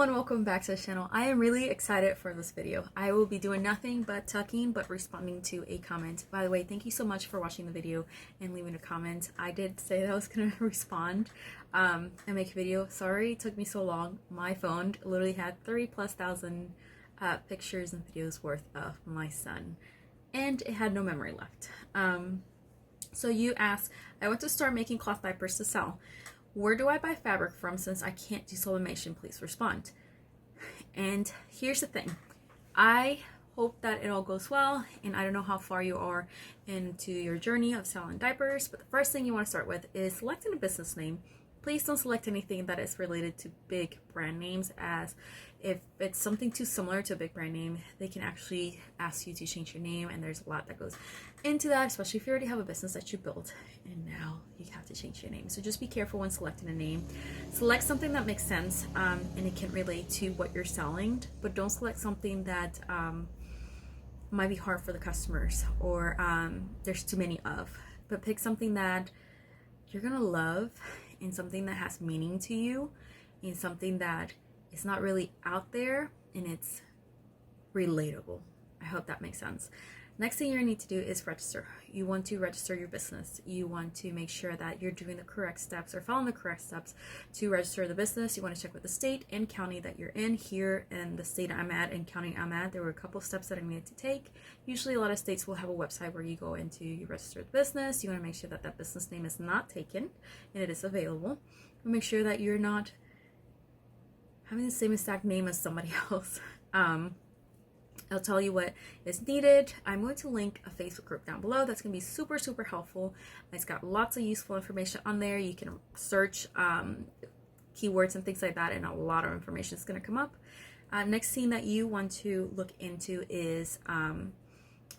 everyone, welcome back to the channel. I am really excited for this video. I will be doing nothing but tucking but responding to a comment. By the way, thank you so much for watching the video and leaving a comment. I did say that I was gonna respond and make a video. Sorry it took me so long. My phone literally had 30,000+ pictures and videos worth of my son, and it had no memory left. So you asked, I want to start making cloth diapers to sell. Where do I buy fabric from since I can't do sublimation? Please respond. And here's the thing. I hope that it all goes well, and I don't know how far you are into your journey of selling diapers, but the first thing you want to start with is selecting a business name. Please don't select anything that is related to big brand names, as if it's something too similar to a big brand name, they can actually ask you to change your name, and there's a lot that goes into that, especially if you already have a business that you built and now you have to change your name. So just be careful when selecting a name. Select something that makes sense and it can relate to what you're selling, but don't select something that might be hard for the customers or there's too many of. But pick something that you're gonna love and something that has meaning to you and something that is not really out there and it's relatable. I hope that makes sense. Next thing you're gonna need to do is register. You want to register your business. You want to make sure that you're doing the correct steps or following the correct steps to register the business. You want to check with the state and county that you're in. Here in the state I'm at and county I'm at, there were a couple of steps that I needed to take. Usually a lot of states will have a website where you go into, you register the business. You want to make sure that that business name is not taken and it is available. Make sure that you're not having the same exact name as somebody else. I'll tell you what is needed. I'm going to link a Facebook group down below. That's going to be super helpful. It's got lots of useful information on there. You can search keywords and things like that, and a lot of information is going to come up. Next thing that you want to look into is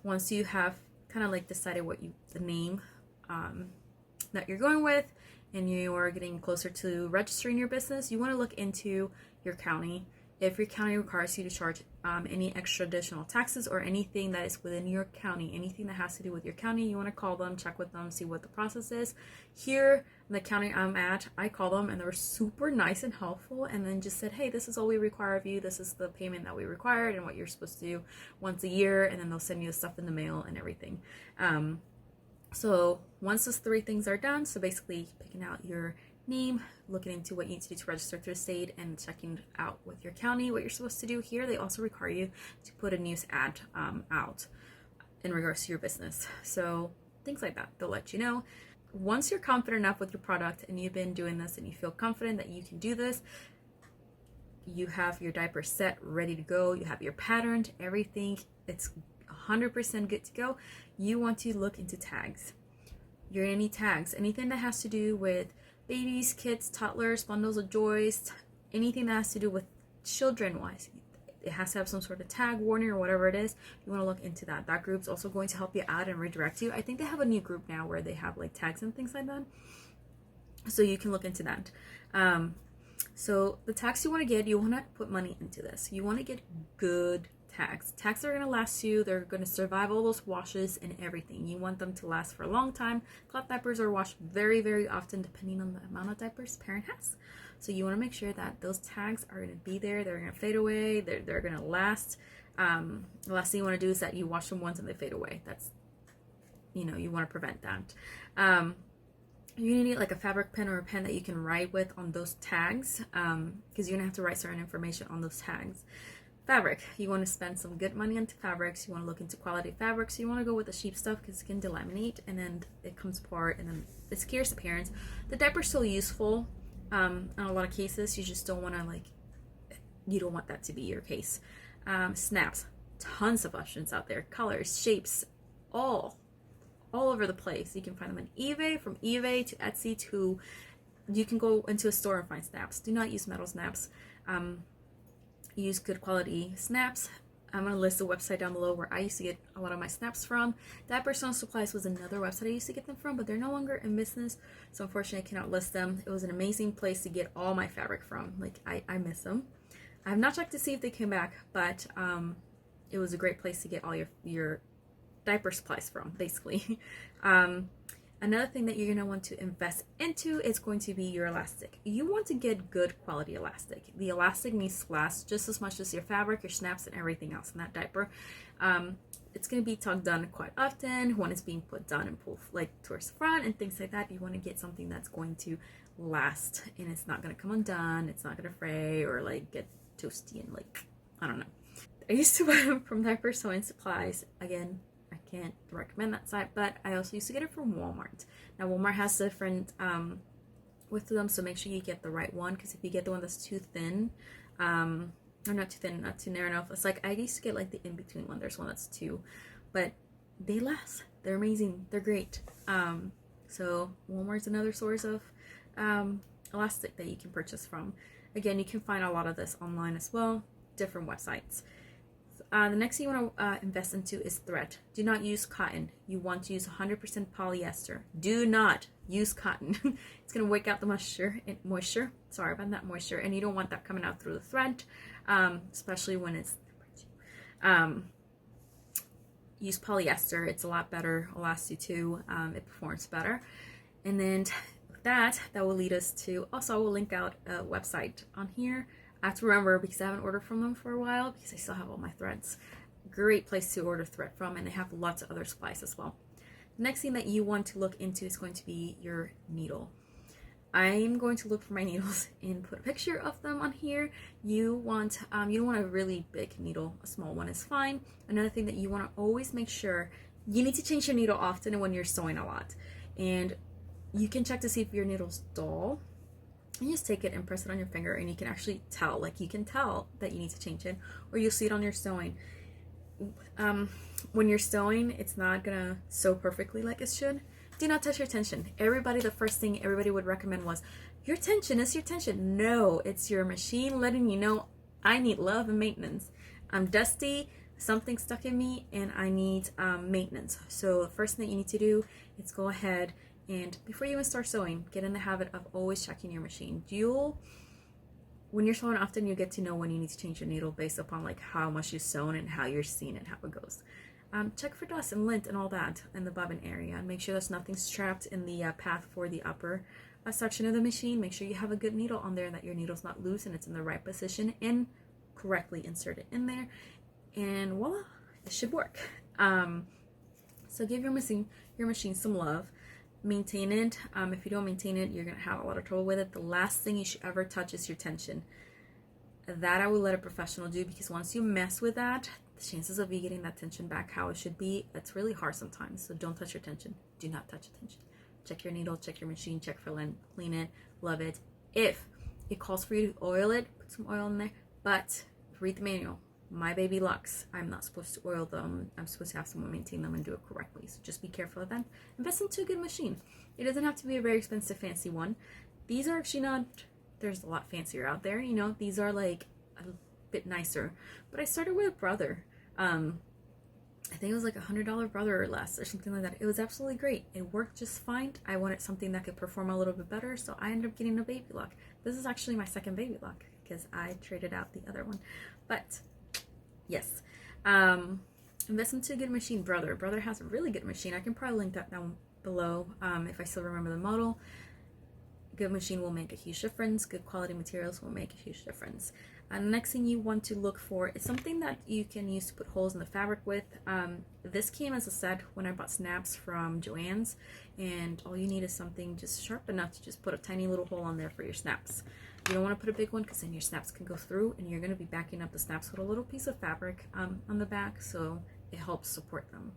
once you have kind of like decided what the name that you're going with, and you are getting closer to registering your business, you want to look into your county. If your county requires you to charge any extra additional taxes or anything that is within your county, anything that has to do with your county, you want to call them, check with them, see what the process is. Here in the county I'm at, I called them and they were super nice and helpful, and then just said, hey, this is all we require of you. This is the payment that we required and what you're supposed to do once a year, and then they'll send you the stuff in the mail and everything. So once those three things are done, so basically picking out your name, looking into what you need to do to register through the state, and checking out with your county what you're supposed to do. Here they also require you to put a news ad out in regards to your business, so things like that, they'll let you know. Once you're confident enough with your product and you've been doing this and you feel confident that you can do this, you have your diaper set, ready to go, you have your pattern, everything, it's 100% good to go. You want to look into tags. You're gonna need tags, anything that has to do with babies, kids, toddlers, bundles of joys, anything that has to do with children wise. It has to have some sort of tag, warning, or whatever it is. You want to look into that. That group's also going to help you out and redirect you. I think they have a new group now where they have like tags and things like that, so you can look into that. So the tags you want to get, you want to put money into this. You want to get good tags. Tags are going to last you. They're going to survive all those washes and everything. You want them to last for a long time. Cloth diapers are washed very often depending on the amount of diapers parent has. So you want to make sure that those tags are going to be there. They're going to fade away. They're going to last. The last thing you want to do is that you wash them once and they fade away. That's, you know, you want to prevent that. You need like a fabric pen or a pen that you can write with on those tags, because you're going to have to write certain information on those tags. Fabric, you want to spend some good money into fabrics. You want to look into quality fabrics. You want to go with the cheap stuff because it can delaminate and then it comes apart and then it scares the parents. The diaper's still useful in a lot of cases. You just don't want to, like, you don't want that to be your case. Snaps, tons of options out there, colors, shapes, all over the place. You can find them on eBay, from eBay to Etsy to, you can go into a store and find snaps. Do not use metal snaps. Use good quality snaps. I'm going to list the website down below where I used to get a lot of my snaps from. Diaper Personal Supplies was another website I used to get them from, but they're no longer in business, so unfortunately I cannot list them. It was an amazing place to get all my fabric from. Like, I miss them. I have not checked to see if they came back, but it was a great place to get all your diaper supplies from, basically. Another thing that you're going to want to invest into is going to be your elastic. You want to get good quality elastic. The elastic needs to last just as much as your fabric, your snaps, and everything else in that diaper. It's going to be tucked down quite often when it's being put down and pulled like towards the front and things like that. You want to get something that's going to last, and it's not going to come undone, it's not going to fray or like get toasty and like, I don't know. I used to buy them from Diaper Sewing Supplies. Again, I can't recommend that site, but I also used to get it from Walmart. Now Walmart has different width to them, so make sure you get the right one, because if you get the one that's too thin, or not too thin, not too narrow enough, it's like I used to get like the in-between one. There's one that's too, but they last. They're amazing. They're great. So Walmart's another source of elastic that you can purchase from. Again, you can find a lot of this online as well, different websites. The next thing you want to invest into is thread. Do not use cotton. You want to use 100% polyester. Do not use cotton. It's going to wake out the moisture. Sorry about that, moisture. And you don't want that coming out through the thread, especially when it's... use polyester. It's a lot better. It'll last you too. It performs better. And then with that will lead us to... Also, I will link out a website on here. I have to remember because I haven't ordered from them for a while because I still have all my threads. Great place to order thread from, and they have lots of other supplies as well. The next thing that you want to look into is going to be your needle. I'm going to look for my needles and put a picture of them on here. You don't want a really big needle. A small one is fine. Another thing that you want to always make sure, you need to change your needle often when you're sewing a lot. And you can check to see if your needle's dull. You just take it and press it on your finger, and you can actually tell, like you can tell that you need to change it, or you'll see it on your sewing. When you're sewing, it's not gonna sew perfectly like it should. Do not touch your tension. The first thing everybody would recommend was, your tension is your tension. No, it's your machine letting you know, I need love and maintenance. I'm dusty, something stuck in me, and I need maintenance. So the first thing that you need to do is go ahead and before you even start sewing, get in the habit of always checking your machine. When you're sewing often, you get to know when you need to change your needle based upon like how much you've sewn and how you're seeing it, how it goes. Check for dust and lint and all that in the bobbin area, and make sure there's nothing strapped in the path for the upper section of the machine. Make sure you have a good needle on there and that your needle's not loose and it's in the right position and correctly inserted in there, and voila, it should work. So give your machine some love. Maintain it. If you don't maintain it, you're going to have a lot of trouble with it. The last thing you should ever touch is your tension. That I will let a professional do, because once you mess with that, the chances of you getting that tension back how it should be, it's really hard sometimes. So don't touch your tension. Do not touch your tension. Check your needle, check your machine, check for lint, clean it, love it. If it calls for you to oil it, put some oil in there, but read the manual. My baby Lux, I'm not supposed to oil them. I'm supposed to have someone maintain them and do it correctly. So just be careful of that. Invest into a good machine. It doesn't have to be a very expensive, fancy one. These are actually not, there's a lot fancier out there, you know. These are like a bit nicer. But I started with a Brother. I think it was like $100 Brother or less or something like that. It was absolutely great. It worked just fine. I wanted something that could perform a little bit better, so I ended up getting a baby lock. This is actually my second baby lock because I traded out the other one. But yes, invest into a good machine. Brother has a really good machine. I can probably link that down below if I still remember the model. Good machine will make a huge difference. Good quality materials will make a huge difference. The next thing you want to look for is something that you can use to put holes in the fabric with. This came as a set when I bought snaps from Joann's, and all you need is something just sharp enough to just put a tiny little hole on there for your snaps. You don't want to put a big one because then your snaps can go through, and you're going to be backing up the snaps with a little piece of fabric on the back, so it helps support them.